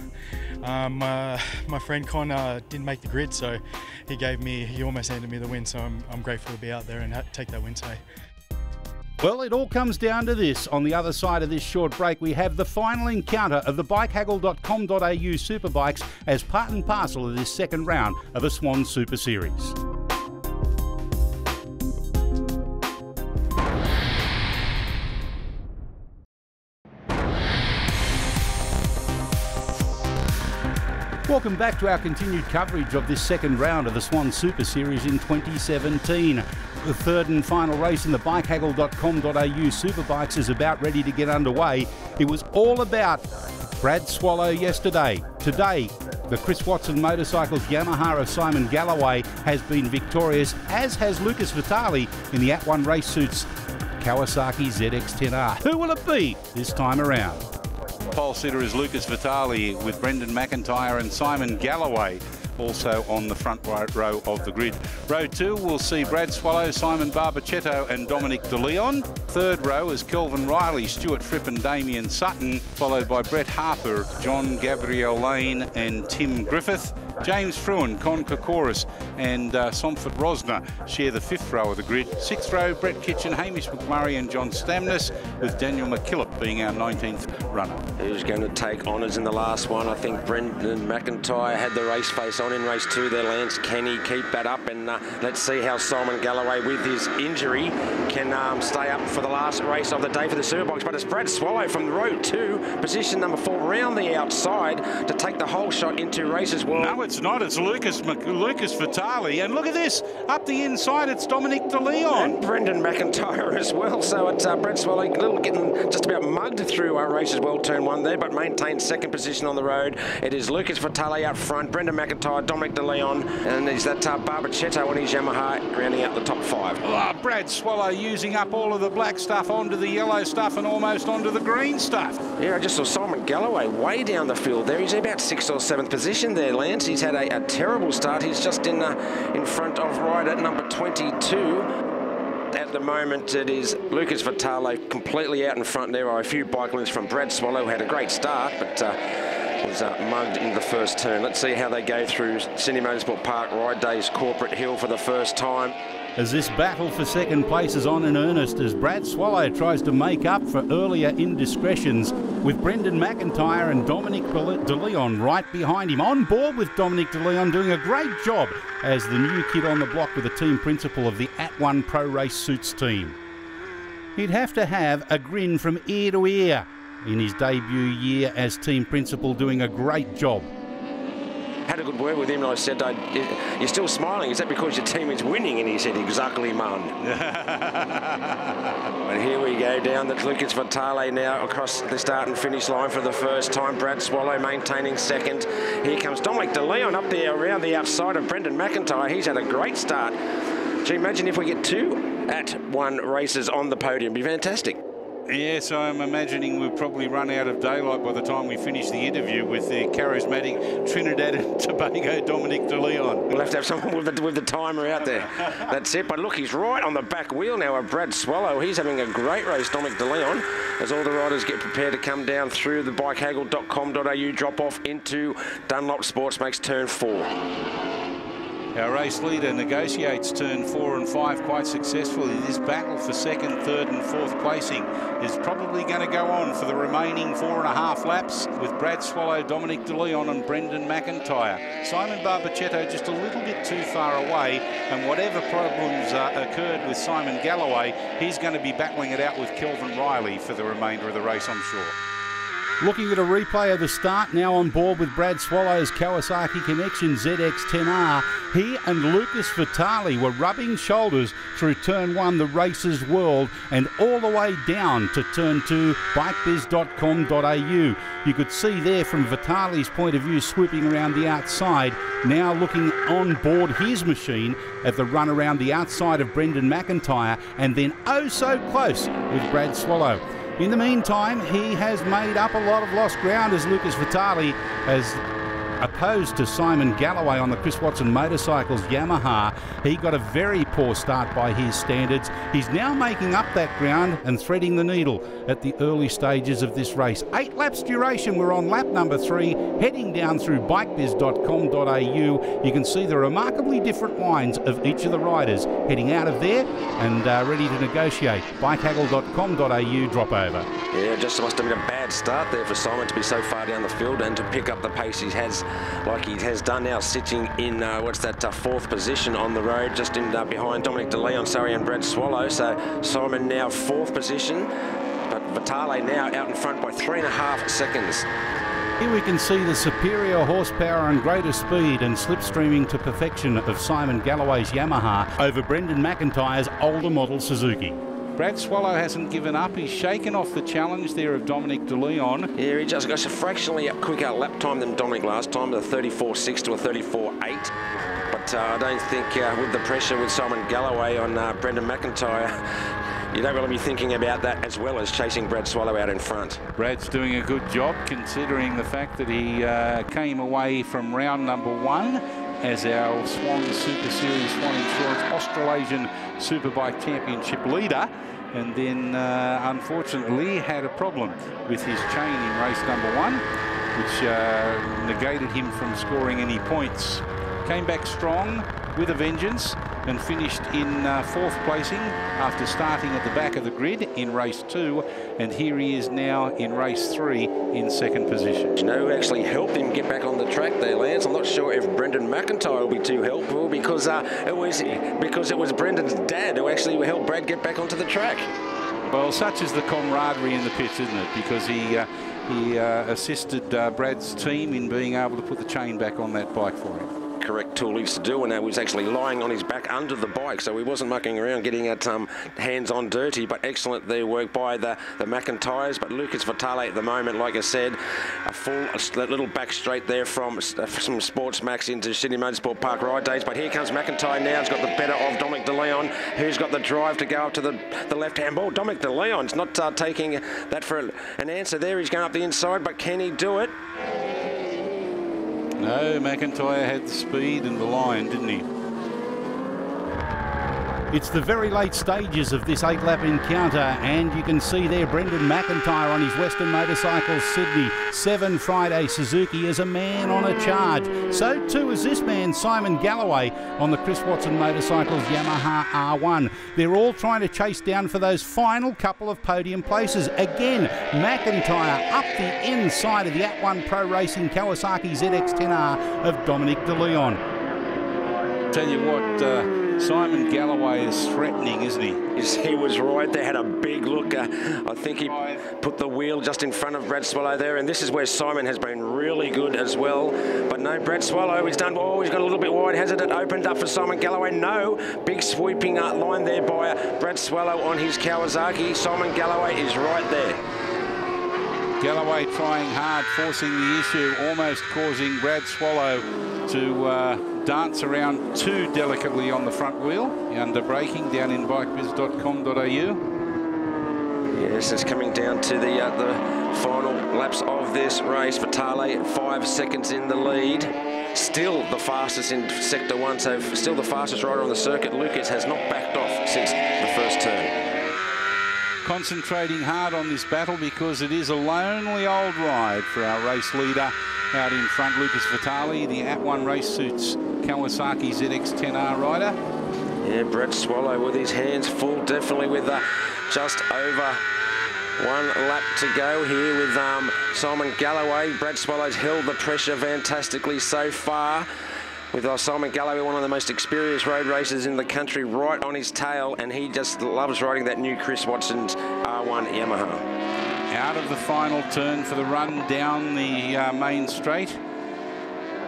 My friend Con didn't make the grid, so he almost handed me the win, so I'm grateful to be out there and take that win today. Well, it all comes down to this. On the other side of this short break, we have the final encounter of the bikehaggle.com.au Superbikes as part and parcel of this second round of the Swan Super Series. Welcome back to our continued coverage of this second round of the Swan Super Series in 2017. The third and final race in the bikehaggle.com.au Superbikes is about ready to get underway. It was all about Brad Swallow yesterday. Today, the Chris Watson Motorcycles Yamaha of Simon Galloway has been victorious, as has Lucas Vitali in the @1 race suits Kawasaki ZX-10R. Who will it be this time around? Pole sitter is Lucas Vitali with Brendan McIntyre and Simon Galloway also on the front right row of the grid. Row 2 will see Brad Swallow, Simon Barbachetto and Dominic De Leon. Third row is Kelvin Riley, Stuart Fripp and Damien Sutton, followed by Brett Harper, John Gabriel Lane and Tim Griffith. James Fruin, Con Kokoris and Somfort Rosner share the fifth row of the grid. Sixth row, Brett Kitchen, Hamish McMurray and John Stamness, with Daniel McKillop being our 19th runner. Who's going to take honours in the last one? I think Brendan McIntyre had the race face on in race 2 there, Lance. Can he keep that up? And let's see how Simon Galloway, with his injury, can stay up for the last race of the day for the Superbikes. But it's Brad Swallow from row 2, position number 4, round the outside to take the whole shot into races. Well, no, it's not. It's Lucas Vitali. And look at this. Up the inside, it's Dominic De Leon. And Brendan McIntyre as well. So it's Brad Swallow getting just about mugged through races well, turn 1 there, but maintains second position on the road. It is Lucas Vitali up front, Brendan McIntyre, Dominic De Leon, and is that Barbachetto on his Yamaha rounding out the top 5. Oh, Brad Swallow using up all of the black stuff onto the yellow stuff and almost onto the green stuff. Yeah, I just saw Simon Galloway way down the field there. He's about 6th or 7th position there, Lance. He's had a terrible start. He's just in front of rider number 22. At the moment, it is Lucas Vitali completely out in front. There are a few bike lengths from Brad Swallow, who had a great start, but was mugged in the first turn. Let's see how they go through Sydney Motorsport Park Ride Days Corporate Hill for the first time. As this battle for second place is on in earnest, as Brad Swallow tries to make up for earlier indiscretions, with Brendan McIntyre and Dominic De Leon right behind him. On board with Dominic De Leon, doing a great job as the new kid on the block with the team principal of the @1 Pro Race Suits team. He'd have to have a grin from ear to ear in his debut year as team principal, doing a great job. Had a good word with him, and I said, you're still smiling, is that because your team is winning? And he said, exactly, man. But here we go down, that's Lucas Vitali now across the start and finish line for the first time. Brad Swallow maintaining second. Here comes Dominic De Leon up there around the outside of Brendan McIntyre. He's had a great start. Gee, imagine if we get 2 @1 races on the podium. It'd be fantastic. Yes, I'm imagining we'll probably run out of daylight by the time we finish the interview with the charismatic Trinidad and Tobago Dominic De Leon. We'll have to have someone with the timer out there. That's it. But look, he's right on the back wheel now of Brad Swallow. He's having a great race, Dominic De Leon, as all the riders get prepared to come down through the bikehaggle.com.au drop off into Dunlop Sports makes turn 4. Our race leader negotiates turn 4 and 5 quite successfully. This battle for second, third and fourth placing is probably going to go on for the remaining 4.5 laps, with Brad Swallow, Dominic De Leon and Brendan McIntyre. Simon Barbachetto just a little bit too far away, and whatever problems occurred with Simon Galloway, he's going to be battling it out with Kelvin Riley for the remainder of the race, I'm sure. Looking at a replay of the start, now on board with Brad Swallow's Kawasaki Connection ZX-10R. He and Lucas Vitali were rubbing shoulders through turn 1, the race's world, and all the way down to turn 2, bikebiz.com.au. You could see there from Vitali's point of view, swooping around the outside, now looking on board his machine at the run around the outside of Brendan McIntyre, and then oh so close with Brad Swallow. In the meantime, he has made up a lot of lost ground as Lucas Vitali has opposed to Simon Galloway on the Chris Watson Motorcycles Yamaha. He got a very poor start by his standards. He's now making up that ground and threading the needle at the early stages of this race. 8 laps duration. We're on lap number 3, heading down through bikebiz.com.au. You can see the remarkably different lines of each of the riders heading out of there and ready to negotiate. Bikehaggle.com.au drop over. Yeah, just must have been a bad start there for Simon to be so far down the field and to pick up the pace he has, like he has done now, sitting in, what's that, 4th position on the road, just in behind Dominic De Leon, and Brad Swallow. So Simon now 4th position, but Vitale now out in front by 3.5 seconds. Here we can see the superior horsepower and greater speed and slipstreaming to perfection of Simon Galloway's Yamaha over Brendan McIntyre's older model Suzuki. Brad Swallow hasn't given up. He's shaken off the challenge there of Dominic De Leon. Yeah, he just got a fractionally quicker lap time than Dominic last time, a 34.6 to a 34.8. But I don't think with the pressure with Simon Galloway on Brendan McIntyre, you don't really be thinking about that as well as chasing Brad Swallow out in front. Brad's doing a good job considering the fact that he came away from round number 1 as our Swan Super Series Swan Insurance Australasian Superbike Championship leader, and then unfortunately had a problem with his chain in race number 1, which negated him from scoring any points. Came back strong with a vengeance and finished in 4th placing after starting at the back of the grid in race 2, and here he is now in race 3 in 2nd position. You know who actually helped him get back on the track there, Lance? I'm not sure if Brendan McIntyre will be too helpful, because it was Brendan's dad who actually helped Brad get back onto the track. Well, such is the camaraderie in the pits, isn't it? Because he assisted Brad's team in being able to put the chain back on that bike for him. Correct tool he used to do, and he was actually lying on his back under the bike, so he wasn't mucking around getting at hands-on dirty. But excellent their work by the McIntyres. But Lucas Vitale at the moment, like I said, a little back straight there from Sports Max into Sydney Motorsport Park ride days. But here comes McIntyre now. He's got the better of Dominic De Leon, who's got the drive to go up to the left-hand ball. Dominic De Leon's not taking that for an answer there. He's going up the inside, but can he do it? No, McIntyre had the speed and the line, didn't he? It's the very late stages of this 8-lap encounter, and you can see there Brendan McIntyre on his Western Motorcycles Sydney 7 Friday Suzuki is a man on a charge. So too is this man, Simon Galloway, on the Chris Watson Motorcycles Yamaha R1. They're all trying to chase down for those final couple of podium places. Again, McIntyre up the inside of the At1 Pro Racing Kawasaki ZX-10R of Dominic De Leon. Tell you what, Simon Galloway is threatening, isn't he? Yes, he was right there, had a big look. I think he put the wheel just in front of Brad Swallow there, and this is where Simon has been really good as well. But no, Brad Swallow, he's done, oh, he's got a little bit wide. Has it opened up for Simon Galloway? No. Big sweeping line there by Brad Swallow on his Kawasaki. Simon Galloway is right there. Galloway trying hard, forcing the issue, almost causing Brad Swallow to dance around too delicately on the front wheel. Under braking down in bikebiz.com.au. Yes, it's coming down to the final laps of this race. Vitale 5 seconds in the lead. Still the fastest in Sector 1, so still the fastest rider on the circuit. Lucas has not backed off since the first turn. Concentrating hard on this battle because it is a lonely old ride for our race leader out in front, Lucas Vitale, the At1 Race Suits Kawasaki ZX-10R rider. Yeah, Brad Swallow with his hands full, definitely with just over 1 lap to go here with Simon Galloway. Brad Swallow's held the pressure fantastically so far, with Simon Galloway, one of the most experienced road racers in the country, right on his tail, and he just loves riding that new Chris Watson's R1 Yamaha. Out of the final turn for the run down the main straight.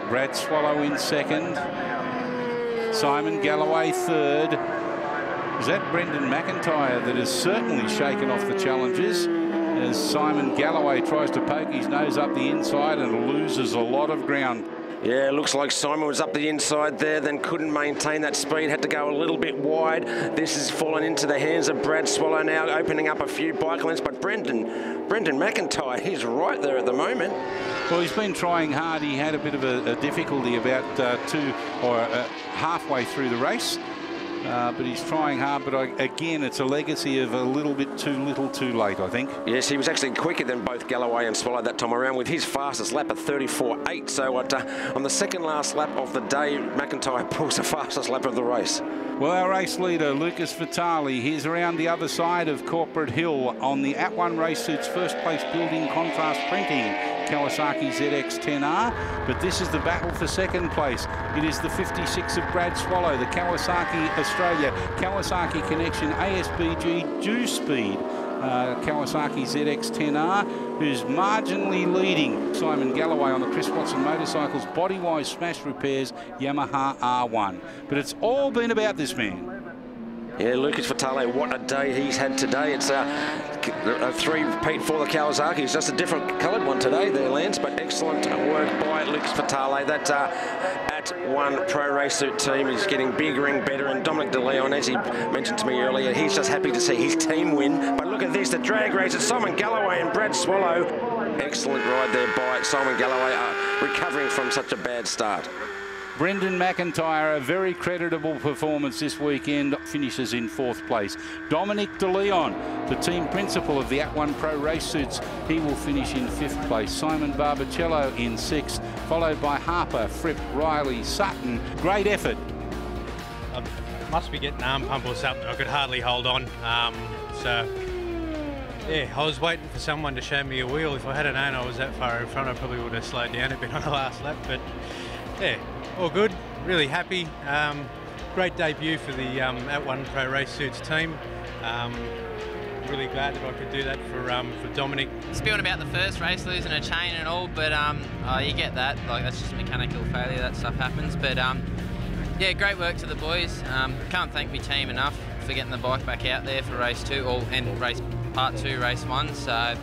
Brad Swallow in 2nd. Simon Galloway 3rd. Is that Brendan McIntyre that has certainly shaken off the challenges as Simon Galloway tries to poke his nose up the inside and loses a lot of ground. Yeah, looks like Simon was up the inside there, then couldn't maintain that speed, had to go a little bit wide. This has fallen into the hands of Brad Swallow now, opening up a few bike lengths, but Brendan McIntyre, he's right there at the moment. Well, he's been trying hard. He had a bit of a difficulty about halfway through the race. But he's trying hard, but again, it's a legacy of a little bit too little too late, I think. Yes, he was actually quicker than both Galloway and Swallow that time around with his fastest lap of 34.8. So on the second last lap of the day, McIntyre pulls the fastest lap of the race. Well, our race leader, Lucas Vitale, he's around the other side of Corporate Hill on the At1 Race Suits first place building contrast printing Kawasaki ZX-10R, but this is the battle for second place. It is the 56 of Brad Swallow, the Kawasaki Australia, Kawasaki Connection ASBG Juice Speed, Kawasaki ZX-10R, who's marginally leading Simon Galloway on the Chris Watson Motorcycles Bodywise Smash Repairs Yamaha R1. But it's all been about this man. Yeah, Lucas Vitale, what a day he's had today. It's a three-peat for the Kawasaki. It's just a different coloured one today there, Lance, but excellent work by Lucas Vitale. That At1 Pro Race Suit team is getting bigger and better, and Dominic De Leon, as he mentioned to me earlier, he's just happy to see his team win. But look at this, the drag race, it's Simon Galloway and Brad Swallow. Excellent ride there by Simon Galloway, recovering from such a bad start. Brendan McIntyre, a very creditable performance this weekend, finishes in fourth place. Dominic De Leon, the team principal of the At1 Pro Race Suits, he will finish in fifth place. Simon Barbacello in sixth, followed by Harper, Fripp, Riley, Sutton. Great effort. I must be getting arm pump or something. I could hardly hold on. Yeah, I was waiting for someone to show me a wheel. If I had known I was that far in front, I probably would have slowed down a bit on the last lap. But yeah, all good. Really happy. Great debut for the At1 Pro Race Suits team. Really glad that I could do that for Dominic. Spewing about the first race, losing a chain and all, but you get that. Like, that's just mechanical failure. That stuff happens. But yeah, great work to the boys. Can't thank my team enough for getting the bike back out there for race 2 and race part 2, race 1. So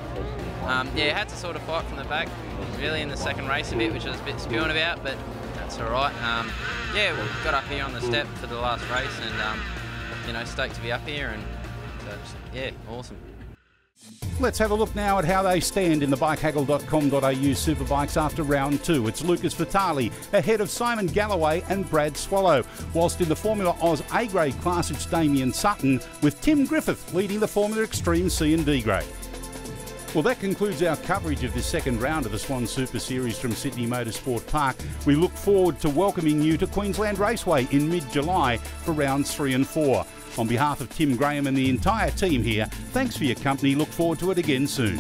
yeah, had to sort of fight from the back really in the second race a bit, which I was a bit spewing about, but that's all right. Yeah, we got up here on the step for the last race, and you know, stoked to be up here, and so yeah, awesome. Let's have a look now at how they stand in the bikehaggle.com.au Superbikes after round 2. It's Lucas Vitale ahead of Simon Galloway and Brad Swallow, whilst in the Formula Oz A-grade class it's Damien Sutton, with Tim Griffith leading the Formula Extreme C and D grade. Well, that concludes our coverage of this second round of the Swan Super Series from Sydney Motorsport Park. We look forward to welcoming you to Queensland Raceway in mid-July for rounds 3 and 4. On behalf of Tim Graham and the entire team here, thanks for your company. Look forward to it again soon.